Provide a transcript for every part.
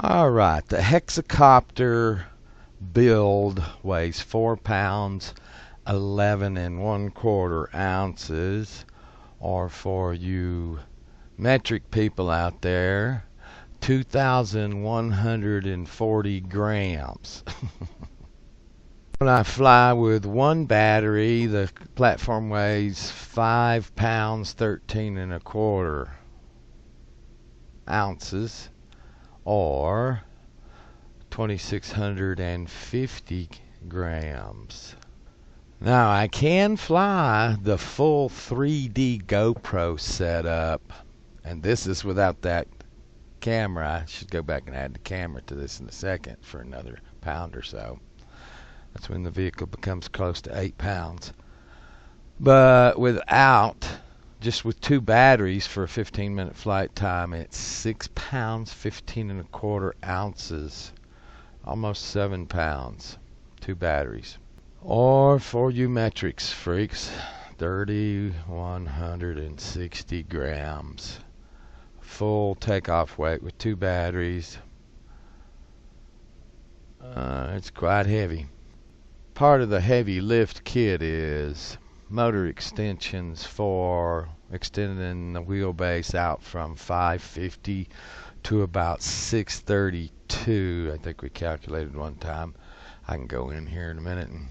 Alright, the hexacopter build weighs 4 pounds 11 1/4 ounces, or for you metric people out there, 2,140 grams. When I fly with one battery, the platform weighs 5 pounds 13 1/4 ounces, or 2,650 grams. Now I can fly the full 3D GoPro setup, and this is without that camera. I should go back and add the camera to this in a second for another pound or so. That's when the vehicle becomes close to 8 pounds. But without, just with two batteries for a 15-minute flight time, it's 6 pounds 15 1/4 ounces, almost 7 pounds, two batteries. Or for you metrics freaks, 3,160 grams. Full takeoff weight with two batteries. It's quite heavy. Part of the heavy lift kit is motor extensions for extending the wheelbase out from 550 to about 632. I think we calculated one time. I can go in here in a minute and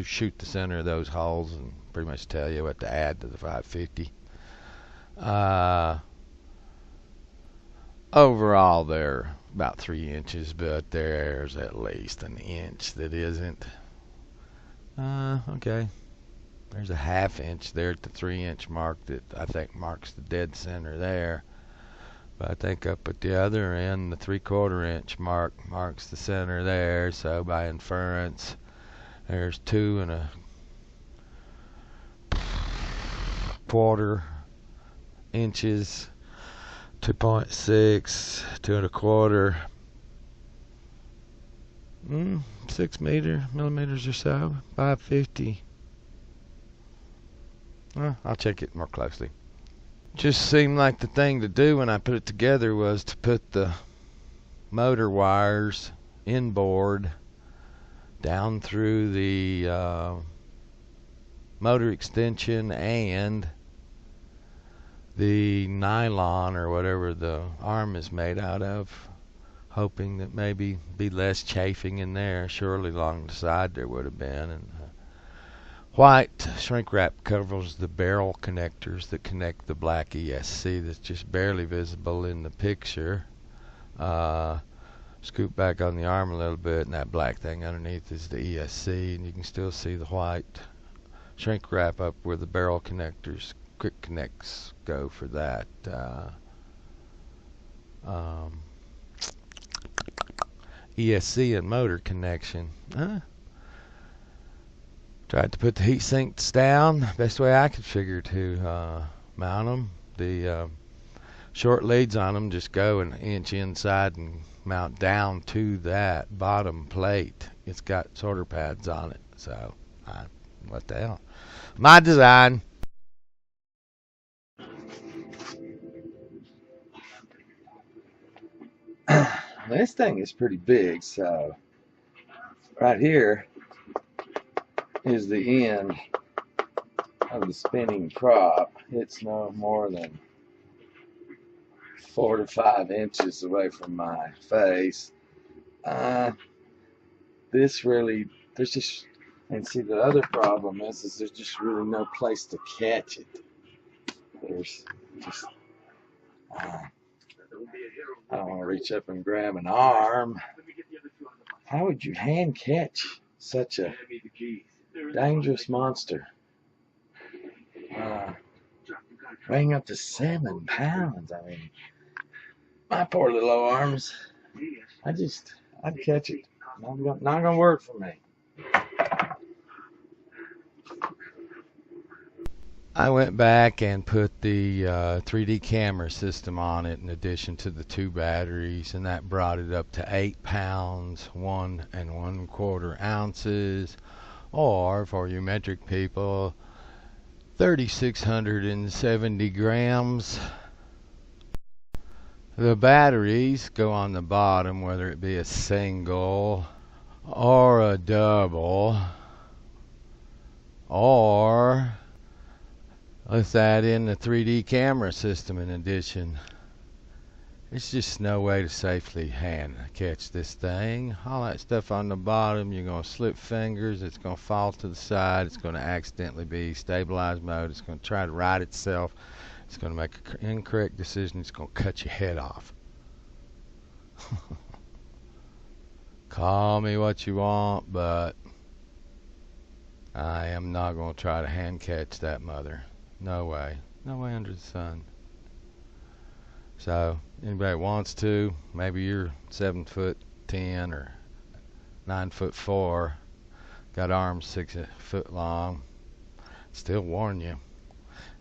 shoot the center of those holes and pretty much tell you what to add to the 550. Overall they're about 3 inches, but there's at least an inch that isn't. Okay, there's a ½ inch there at the 3-inch mark that I think marks the dead center there. But I think up at the other end, the 3/4 inch mark marks the center there. So by inference, there's 2 1/4 inches, 2.6, 2 1/4. 6 millimeters or so, 550. I'll check it more closely. Just seemed like the thing to do when I put it together was to put the motor wires inboard down through the motor extension and the nylon or whatever the arm is made out of, hoping that maybe be less chafing in there. Surely along the side there would have been. And white shrink wrap covers the barrel connectors that connect the black ESC that's just barely visible in the picture. Scoop back on the arm a little bit, and that black thing underneath is the ESC, and you can still see the white shrink wrap up where the barrel connectors, quick connects, go for that. ESC and motor connection. Tried to put the heat sinks down best way I could figure to mount them. The short leads on them just go an inch inside and mount down to that bottom plate. It's got sorter pads on it, so what the hell, my design. This thing is pretty big, so right here is the end of the spinning prop. It's no more than 4 to 5 inches away from my face. This really, there's just, and see the other problem is there's just really no place to catch it. There's just, I don't want to reach up and grab an arm. How would you hand catch such a dangerous monster? Weighing up to 7 pounds. I mean, my poor little arms. I'd catch it. Not gonna work for me. I went back and put the 3D camera system on it in addition to the 2 batteries, and that brought it up to 8 pounds 1 1/4 ounces, or for you metric people, 3,670 grams. The batteries go on the bottom, whether it be a single or a double, or let's add in the 3D camera system in addition. There's just no way to safely hand catch this thing. All that stuff on the bottom, you're going to slip fingers, it's going to fall to the side, it's going to accidentally be stabilized mode, it's going to try to right itself, it's going to make an incorrect decision, it's going to cut your head off. Call me what you want, but I am not going to try to hand catch that mother. No way. No way under the sun. So, anybody that wants to, maybe you're 7'10" or 9'4", got arms 6 foot long, still warn you.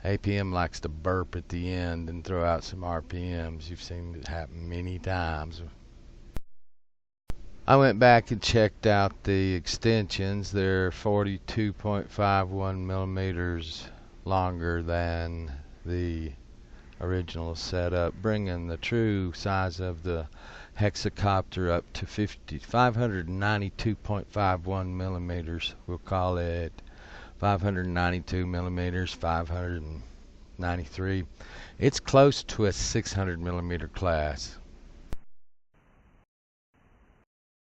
APM likes to burp at the end and throw out some RPMs. You've seen it happen many times. I went back and checked out the extensions. They're 42.51 millimeters longer than the original setup, bringing the true size of the hexacopter up to 592.51 millimeters. We'll call it 592 millimeters, 593. It's close to a 600 millimeter class.